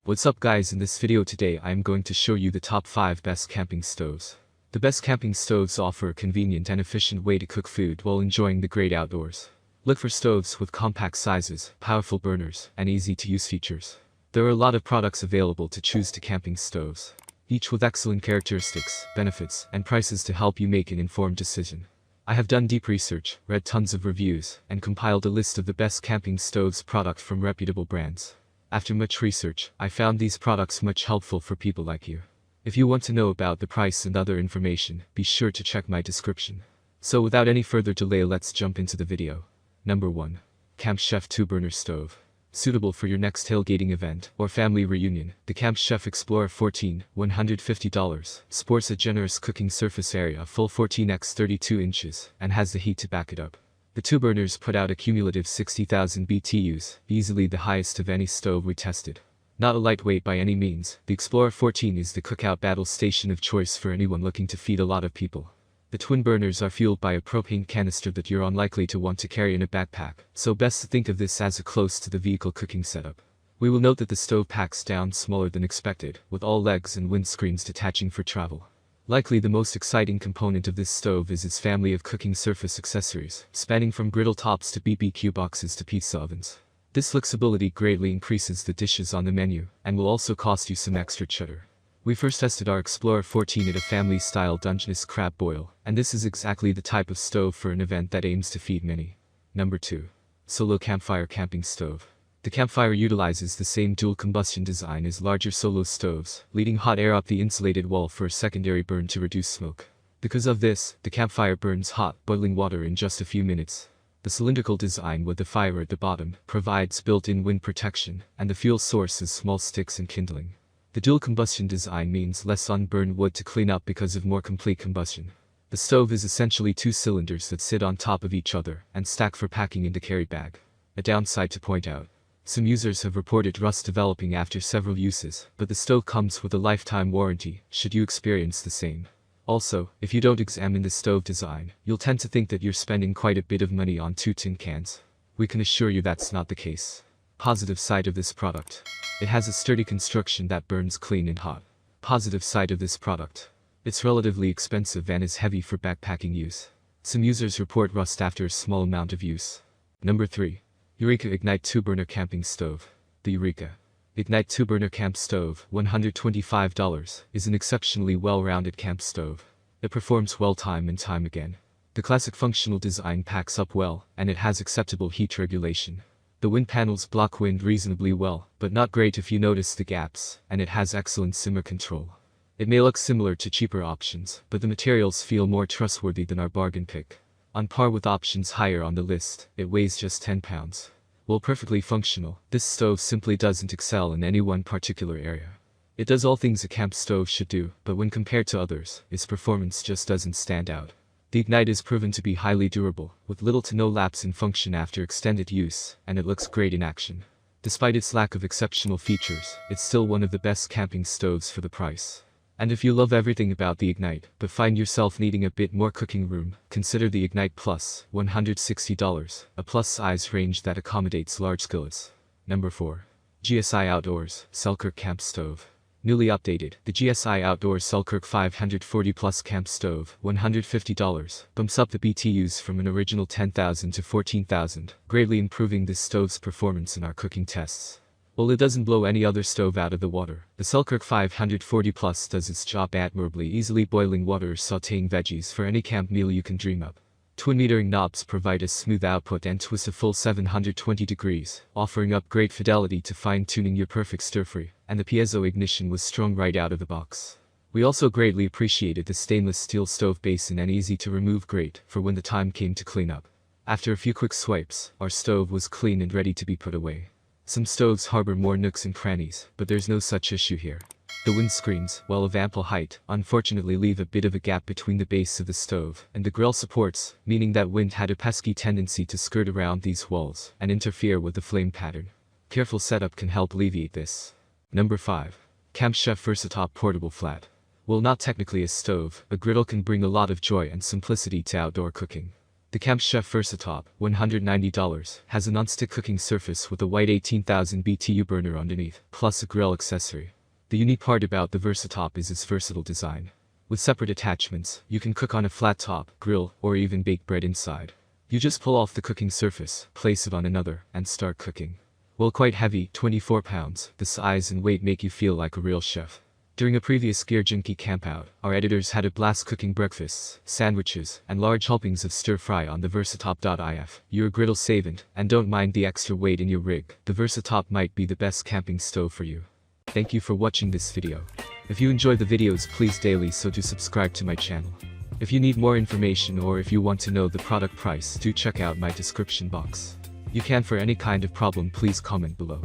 What's up guys, in this video today I am going to show you the top 5 best camping stoves. The best camping stoves offer a convenient and efficient way to cook food while enjoying the great outdoors. Look for stoves with compact sizes, powerful burners, and easy to use features. There are a lot of products available to choose to camping stoves, each with excellent characteristics, benefits, and prices to help you make an informed decision. I have done deep research, read tons of reviews, and compiled a list of the best camping stoves product from reputable brands. After much research, I found these products much helpful for people like you. If you want to know about the price and other information, be sure to check my description. So without any further delay, let's jump into the video. Number 1. Camp Chef 2-Burner Stove. Suitable for your next tailgating event or family reunion, the Camp Chef Explorer 14, $150, sports a generous cooking surface area, full 14x 32 inches, and has the heat to back it up. The 2-burners put out a cumulative 60,000 BTUs, easily the highest of any stove we tested. Not a lightweight by any means, the Explorer 14 is the cookout battle station of choice for anyone looking to feed a lot of people. The twin burners are fueled by a propane canister that you're unlikely to want to carry in a backpack, so best to think of this as a close to the vehicle cooking setup. We will note that the stove packs down smaller than expected, with all legs and windscreens detaching for travel. Likely the most exciting component of this stove is its family of cooking surface accessories, spanning from griddle tops to BBQ boxes to pizza ovens. This flexibility greatly increases the dishes on the menu, and will also cost you some extra cheddar. We first tested our Explorer 14 at a family-style Dungeness crab boil, and this is exactly the type of stove for an event that aims to feed many. Number 2. Solo Campfire Camping Stove. The Campfire utilizes the same dual combustion design as larger solo stoves, leading hot air up the insulated wall for a secondary burn to reduce smoke. Because of this, the Campfire burns hot, boiling water in just a few minutes. The cylindrical design with the fire at the bottom provides built-in wind protection, and the fuel source is small sticks and kindling. The dual combustion design means less unburned wood to clean up because of more complete combustion. The stove is essentially 2 cylinders that sit on top of each other and stack for packing into carry bag. A downside to point out. Some users have reported rust developing after several uses, but the stove comes with a lifetime warranty, should you experience the same. Also, if you don't examine the stove design, you'll tend to think that you're spending quite a bit of money on 2 tin cans. We can assure you that's not the case. Positive side of this product. It has a sturdy construction that burns clean and hot. Positive side of this product. It's relatively expensive and is heavy for backpacking use. Some users report rust after a small amount of use. Number 3. Eureka Ignite 2-Burner Camping Stove. The Eureka Ignite 2-Burner Camp Stove, $125, is an exceptionally well-rounded camp stove. It performs well time and time again. The classic functional design packs up well, and it has acceptable heat regulation. The wind panels block wind reasonably well, but not great if you notice the gaps, and it has excellent simmer control. It may look similar to cheaper options, but the materials feel more trustworthy than our bargain pick. On par with options higher on the list, it weighs just 10 pounds. While perfectly functional, this stove simply doesn't excel in any one particular area. It does all things a camp stove should do, but when compared to others, its performance just doesn't stand out. The Ignite is proven to be highly durable, with little to no lapse in function after extended use, and it looks great in action. Despite its lack of exceptional features, it's still one of the best camping stoves for the price. And if you love everything about the Ignite, but find yourself needing a bit more cooking room, consider the Ignite Plus, $160, a plus-size range that accommodates large skillets. Number 4. GSI Outdoors Selkirk Camp Stove. Newly updated, the GSI Outdoors Selkirk 540 Plus Camp Stove, $150, bumps up the BTUs from an original 10,000 to 14,000, greatly improving this stove's performance in our cooking tests. While it doesn't blow any other stove out of the water, the Selkirk 540 Plus does its job admirably, easily boiling water or sautéing veggies for any camp meal you can dream up. Twin metering knobs provide a smooth output and twist a full 720 degrees, offering up great fidelity to fine-tuning your perfect stir-fry, and the piezo ignition was strong right out of the box. We also greatly appreciated the stainless steel stove basin and easy-to-remove grate for when the time came to clean up. After a few quick swipes, our stove was clean and ready to be put away. Some stoves harbor more nooks and crannies, but there's no such issue here. The windscreens, while of ample height, unfortunately leave a bit of a gap between the base of the stove and the grill supports, meaning that wind had a pesky tendency to skirt around these walls and interfere with the flame pattern. Careful setup can help alleviate this. Number 5. Camp Chef Versatop Portable Flat. While not technically a stove, a griddle can bring a lot of joy and simplicity to outdoor cooking. The Camp Chef Versatop, $190, has a non-stick cooking surface with a white 18,000 BTU burner underneath, plus a grill accessory. The unique part about the Versatop is its versatile design. With separate attachments, you can cook on a flat top, grill, or even bake bread inside. You just pull off the cooking surface, place it on another, and start cooking. While quite heavy, 24 pounds, the size and weight make you feel like a real chef. During a previous 𝐁𝐮𝐬𝐬 campout, our editors had a blast cooking breakfasts, sandwiches, and large helpings of stir-fry on the Versatop.if. You're a griddle savant, and don't mind the extra weight in your rig. The Versatop might be the best camping stove for you. Thank you for watching this video. If you enjoy the videos, please daily so do subscribe to my channel. If you need more information or if you want to know the product price, do check out my description box. You can for any kind of problem please comment below.